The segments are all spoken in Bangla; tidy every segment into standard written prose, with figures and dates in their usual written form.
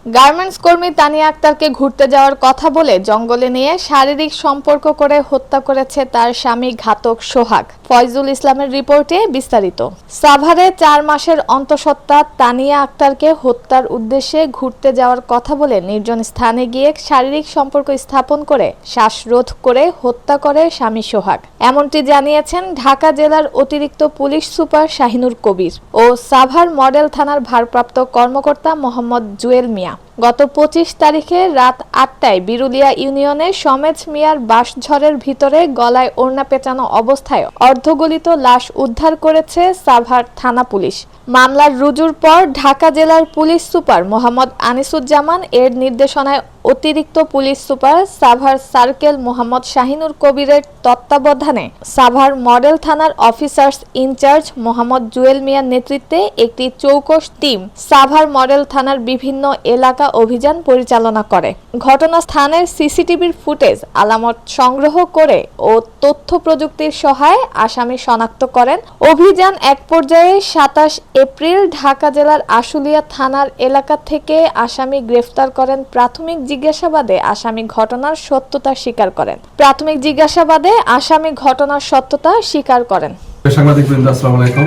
গার্মেন্টস কর্মী তানিয়া আক্তারকে ঘুরতে যাওয়ার কথা বলে জঙ্গলে নিয়ে শারীরিক সম্পর্ক করে হত্যা করেছে তার স্বামী ঘাতক সোহাগ। ফয়জুল ইসলামের রিপোর্টে বিস্তারিত। সাভারে 4 মাসের অন্তঃসত্ত্বা তানিয়া আক্তারকে হত্যার উদ্দেশ্যে ঘুরতে যাওয়ার কথা বলে নির্জন স্থানে গিয়ে শারীরিক সম্পর্ক স্থাপন করে শ্বাসরোধ করে হত্যা করে স্বামী সোহাগ। এমনটি জানিয়েছেন ঢাকা জেলার অতিরিক্ত পুলিশ সুপার শাহিনুর কবির ও সাভার মডেল থানার ভারপ্রাপ্ত কর্মকর্তা মোহাম্মদ জুয়েল মিয়া। গত 25 তারিখে রাত 8টায় বিরুলিয়া ইউনিয়নের সমেজ মিয়ার বাঁশঝড়ের ভিতরে গলায় ওড়না পেঁচানো অবস্থায় অর্ধগলিত লাশ উদ্ধার করেছে সাভার থানা পুলিশ। মামলার রুজুর পর ঢাকা জেলার পুলিশ সুপার মোহাম্মদ আনিসুজ্জামান এর নির্দেশনায় অতিরিক্ত police super Savar circle Mohammad Shahinur কবিরের তত্ত্বাবধানে সাভার মডেল থানার অফিসার্স ইনচার্জ মোহাম্মদ জুয়েল মিয়ার নেতৃত্বে একটি চৌকস টিম সাভার মডেল থানার বিভিন্ন এলাকা অভিযান পরিচালনা করে। ঘটনাস্থানের সিসিটিভির ফুটেজ আলামত সংগ্রহ করে ও তথ্য প্রযুক্তির সহায়ে আসামি শনাক্ত করেন। অভিযান এক পর্যায়ে 27 এপ্রিল ঢাকা জেলার আশুলিয়া থানার এলাকা থেকে আসামি গ্রেফতার করেন। প্রাথমিক জিজ্ঞাসাবাদে আসামি ঘটনার সত্যতা স্বীকার করেন। সাংবাদিকবৃন্দ আসসালামু আলাইকুম।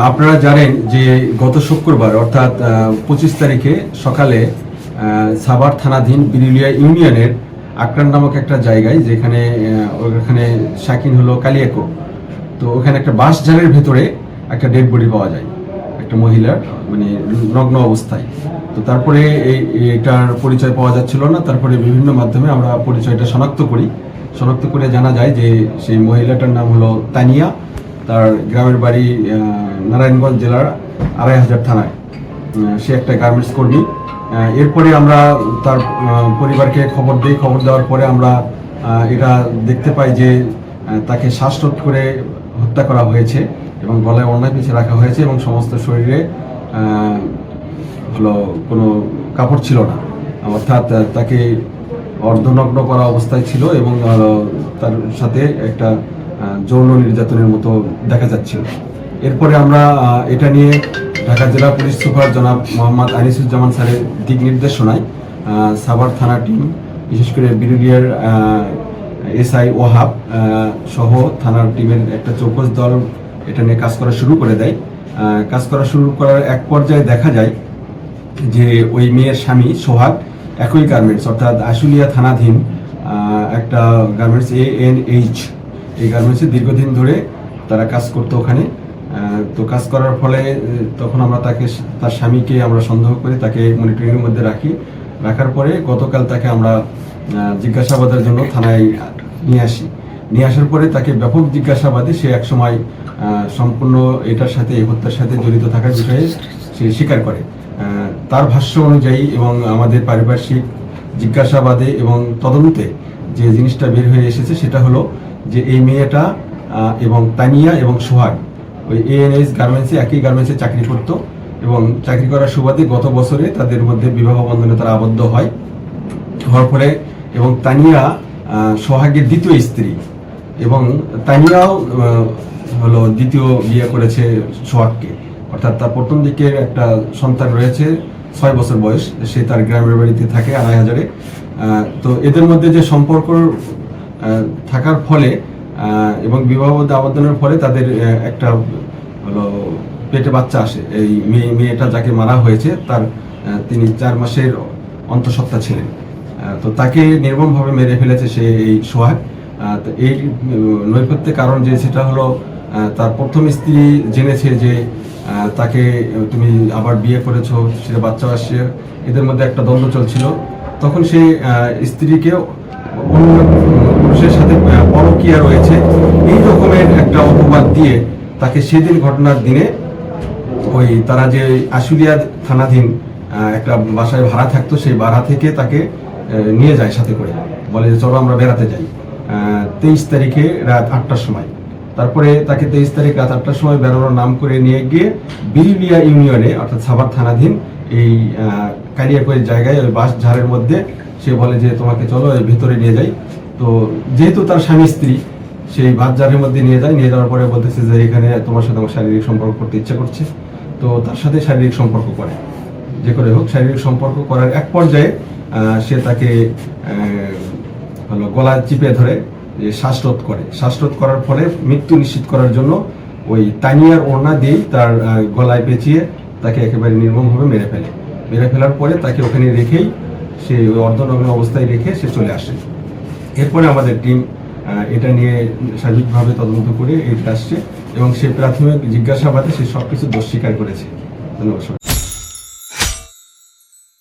আপনারা জানেন যে গত শুক্রবার অর্থাৎ 25 তারিখে সকালে সাভার থানাধীন বিরুলিয়া ইউনিয়নের আকরান নামক একটা জায়গায়, যেখানে ওখানে শাকিন হলো কালিয়াকো, তো ওখানে একটা বাঁশঝাড়ের ভেতরে একটা ডেড বডি পাওয়া যায়, একটা মহিলার, মানে নগ্ন অবস্থায়। তো তারপরে এটার পরিচয় পাওয়া যাচ্ছিল না। তারপরে বিভিন্ন মাধ্যমে আমরা পরিচয়টা শনাক্ত করে জানা যায় যে সেই মহিলাটার নাম হলো তানিয়া। তার গ্রামের বাড়ি নারায়ণগঞ্জ জেলার 2500 থানায়। সে একটা গার্মেন্টস কর্মী। এরপরে আমরা তার পরিবারকে খবর দেওয়ার পরে আমরা এটা দেখতে পাই যে তাকে শ্বাসরোধ করে হত্যা করা হয়েছে এবং গলায় ওড়না পেঁচিয়ে রাখা হয়েছে এবং সমস্ত শরীরে কোনো কাপড় ছিল না, অর্থাৎ তাকে অর্ধনগ্ন করা অবস্থায় ছিল এবং তার সাথে একটা যৌন নির্যাতনের মতো দেখা যাচ্ছিল। এরপরে আমরা এটা নিয়ে ঢাকা জেলা পুলিশ সুপার জনাব মোহাম্মদ আনিসুজ্জামান স্যারের দিক নির্দেশনায় সাভার থানা টিম, বিশেষ করে বিরুলিয়ার এসআই ওহাব সহ থানার টিমের একটা চৌকস দল এটা নিয়ে কাজ করা শুরু করে দেয়। কাজ করা শুরু করার এক পর্যায়ে দেখা যায় যে ওই মেয়ের স্বামী সোহাগ একই গার্মেন্টস অর্থাৎ আশুলিয়া থানাধীন একটা গার্মেন্টস ANH, এই গার্মেন্টসে দীর্ঘদিন ধরে তারা কাজ করতো ওখানে। তো কাজ করার ফলে তখন আমরা তার স্বামীকে আমরা সন্দেহ করে তাকে মনিটরিংয়ের মধ্যে রাখার পরে গতকাল তাকে আমরা জিজ্ঞাসাবাদের জন্য থানায় নিয়ে আসার পরে তাকে ব্যাপক জিজ্ঞাসাবাদে সে একসময় সম্পূর্ণ এটার সাথে, এই হত্যার সাথে জড়িত থাকার বিষয়ে সে স্বীকার করে। তার ভাষ্য অনুযায়ী এবং আমাদের পারিপার্শ্বিক জিজ্ঞাসাবাদে এবং তদন্তে যে জিনিসটা বের হয়ে এসেছে সেটা হলো যে এই মেয়েটা এবং তানিয়া এবং সোহাগ ওই ANH গার্মেন্টসে, একই গার্মেন্টসে চাকরি করত এবং চাকরি করার সুবাদে গত বছরে তাদের মধ্যে বিবাহ বন্ধনে তারা আবদ্ধ হওয়ার পরে এবং তানিয়া সোহাগের দ্বিতীয় স্ত্রী এবং তানিয়াও হলো দ্বিতীয় বিয়ে করেছে সোহাগকে, অর্থাৎ তার প্রথম দিকের একটা সন্তান রয়েছে 6 বছর বয়স, সে তার গ্রামের বাড়িতে থাকে 2500-এ। তো এদের মধ্যে যে সম্পর্ক থাকার ফলে এবং বিবাহ আবদ্ধনের ফলে তাদের একটা হলো পেটে বাচ্চা আসে। এই মেয়েটা যাকে মারা হয়েছে তিনি 4 মাসের অন্তঃসত্ত্বা ছিলেন। তো তাকে নির্মমভাবে মেরে ফেলেছে সে এই সোহাগ। তো এই নৈপথ্যের কারণ যে সেটা হলো তার প্রথম স্ত্রী জেনেছে যে তাকে তুমি আবার বিয়ে করেছো, সেটা বাচ্চা আসছে, এদের মধ্যে একটা দ্বন্দ্ব চলছিল। তখন সে স্ত্রীকে অন্য পুরুষের সাথে পরকীয়া রয়েছে এই রকমের একটা অপবাদ দিয়ে তাকে সেদিন ঘটনার দিনে ওই তারা যে আশুলিয়া থানাধীন একটা বাসায় ভাড়া থাকতো, সেই ভাড়া থেকে তাকে নিয়ে যায় সাথে করে, বলে যে চলো আমরা বেড়াতে যাই 23 তারিখে রাত 8টার সময়। তারপরে তাকে 23 তারিখ রাত 8টার সময় বেরোনোর নাম করে নিয়ে গিয়ে বিরুলিয়া ইউনিয়নে অর্থাৎ সাভার থানাধীন এই কালিয়াকোই জায়গায় ওই বাঁশঝাড়ের মধ্যে সে বলে যে তোমাকে চলো এই ভেতরে নিয়ে যাই। তো যেহেতু তার স্বামী স্ত্রী, সেই বাঁশঝাড়ের মধ্যে নিয়ে যাওয়ার পরে বলতেছে যে এখানে তোমার সাথে আমার শারীরিক সম্পর্ক করতে ইচ্ছা করছে। তো তার সাথে শারীরিক সম্পর্ক করে। যে করে হোক শারীরিক সম্পর্ক করার এক পর্যায়ে সে তাকে গলা চিপে ধরে শ্বাসরোধ করে। শ্বাসরোধ করার ফলে মৃত্যু নিশ্চিত করার জন্য ওই তানিয়ার ওড়না দিয়ে তার গলায় পেঁচিয়ে তাকে একেবারে নির্মমভাবে মেরে ফেলে। মেরে ফেলার পরে তাকে ওখানে রেখেই সে ওই অর্ধনগ্ন অবস্থায় রেখে সে চলে আসে। এরপরে আমাদের টিম এটা নিয়ে সার্বিকভাবে তদন্ত করে এটা আসছে এবং সে প্রাথমিক জিজ্ঞাসাবাদে সে সবকিছু দোষ স্বীকার করেছে। ধন্যবাদ।